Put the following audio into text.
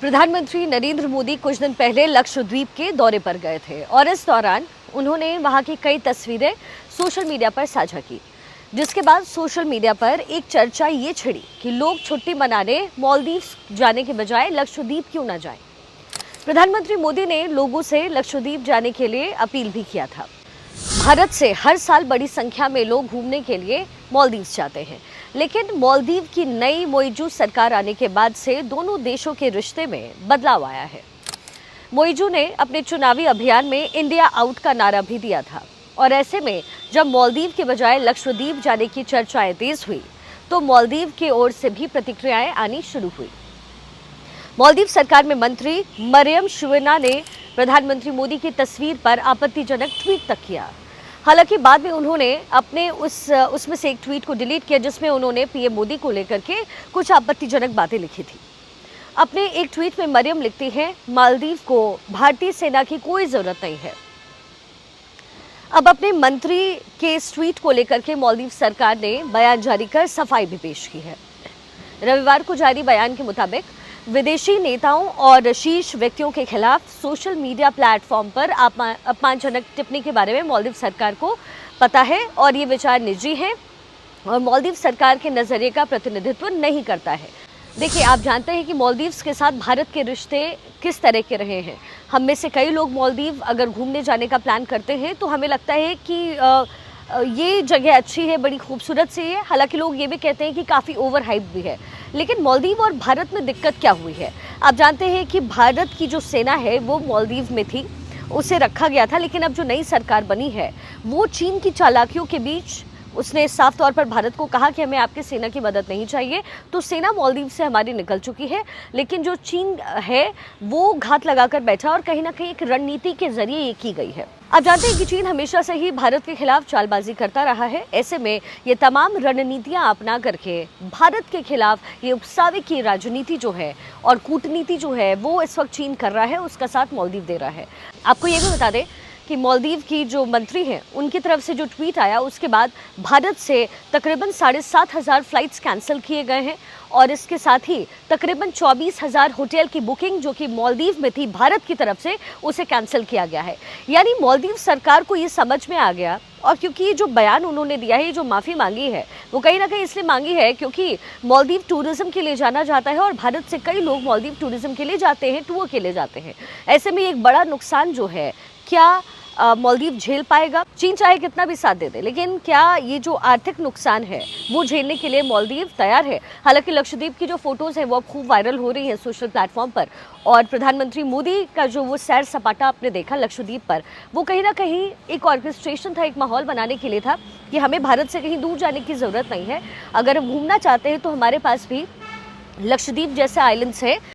प्रधानमंत्री नरेंद्र मोदी कुछ दिन पहले लक्षद्वीप के दौरे पर गए थे और इस दौरान उन्होंने वहां की कई तस्वीरें सोशल मीडिया पर साझा की, जिसके बाद सोशल मीडिया पर एक चर्चा ये छिड़ी कि लोग छुट्टी मनाने मालदीव जाने के बजाय लक्षद्वीप क्यों न जाएं। प्रधानमंत्री मोदी ने लोगों से लक्षद्वीप जाने के लिए अपील भी किया था। भारत से हर साल बड़ी संख्या में लोग घूमने के लिए मालदीव जाते हैं, लेकिन मालदीव की नई मोइजू सरकार आने के बाद से दोनों देशों के रिश्ते में बदलाव आया है। मोइजू ने अपने चुनावी अभियान में इंडिया आउट का नारा भी दिया था और ऐसे में जब मालदीव के बजाय लक्षद्वीप जाने की चर्चाएं तेज हुई तो मालदीव की ओर से भी प्रतिक्रियाएं आनी शुरू हुई। मालदीव सरकार में मंत्री मरियम शुवेना ने प्रधानमंत्री मोदी की तस्वीर पर आपत्तिजनक ट्वीट तक किया। हालांकि बाद में उन्होंने अपने उसमें से एक ट्वीट को डिलीट किया जिसमें उन्होंने पीएम मोदी को लेकर के कुछ आपत्तिजनक बातें लिखी थी। अपने एक ट्वीट में मरियम लिखती हैं, मालदीव को भारतीय सेना की कोई जरूरत नहीं है। अब अपने मंत्री के इस ट्वीट को लेकर के मालदीव सरकार ने बयान जारी कर सफाई भी पेश की है। रविवार को जारी बयान के मुताबिक विदेशी नेताओं और शीर्ष व्यक्तियों के खिलाफ सोशल मीडिया प्लेटफॉर्म पर अपमानजनक टिप्पणी के बारे में मालदीव सरकार को पता है और ये विचार निजी है और मालदीव सरकार के नजरिए का प्रतिनिधित्व नहीं करता है। देखिए, आप जानते हैं कि मालदीव्स के साथ भारत के रिश्ते किस तरह के रहे हैं। हम में से कई लोग मालदीव अगर घूमने जाने का प्लान करते हैं तो हमें लगता है कि ये जगह अच्छी है, बड़ी खूबसूरत सी है। हालांकि लोग ये भी कहते हैं कि काफ़ी ओवर हाइप भी है। लेकिन मालदीव और भारत में दिक्कत क्या हुई है? आप जानते हैं कि भारत की जो सेना है वो मालदीव में थी, उसे रखा गया था, लेकिन अब जो नई सरकार बनी है वो चीन की चालाकियों के बीच उसने साफ तौर पर भारत को कहा कि हमें आपकी सेना की मदद नहीं चाहिए। तो सेना मालदीव से हमारी निकल चुकी है, लेकिन जो चीन है वो घात लगाकर बैठा और कहीं ना कहीं एक रणनीति के जरिए ये की गई है। आप जानते हैं कि चीन हमेशा से ही भारत के खिलाफ चालबाजी करता रहा है। ऐसे में ये तमाम रणनीतियां अपना करके भारत के खिलाफ ये उकसावे की राजनीति जो है और कूटनीति जो है वो इस वक्त चीन कर रहा है, उसका साथ मालदीव दे रहा है। आपको ये भी बता दें कि मालदीव की जो मंत्री हैं उनकी तरफ से जो ट्वीट आया उसके बाद भारत से तकरीबन 7,500 फ्लाइट्स कैंसिल किए गए हैं और इसके साथ ही तकरीबन 24,000 होटल की बुकिंग जो कि मालदीव में थी भारत की तरफ से उसे कैंसिल किया गया है। यानी मालदीव सरकार को ये समझ में आ गया, और क्योंकि ये जो बयान उन्होंने दिया है, ये जो माफ़ी मांगी है वो कहीं ना कहीं इसलिए मांगी है क्योंकि मालदीव टूरिज्म के लिए जाना जाता है और भारत से कई लोग मालदीव टूरिज्म के लिए जाते हैं, टूर के लिए जाते हैं। ऐसे में एक बड़ा नुकसान जो है क्या मालदीव झेल पाएगा? चीन चाहे कितना भी साथ दे दे, लेकिन क्या ये जो आर्थिक नुकसान है वो झेलने के लिए मालदीव तैयार है? हालांकि लक्षद्वीप की जो फोटोज़ हैं वो अब खूब वायरल हो रही हैं सोशल प्लेटफॉर्म पर, और प्रधानमंत्री मोदी का जो वो सैर सपाटा आपने देखा लक्षद्वीप पर, वो कहीं ना कहीं एक ऑर्केस्ट्रेशन था, एक माहौल बनाने के लिए था कि हमें भारत से कहीं दूर जाने की ज़रूरत नहीं है। अगर हम घूमना चाहते हैं तो हमारे पास भी लक्षद्वीप जैसे आइलैंड्स है।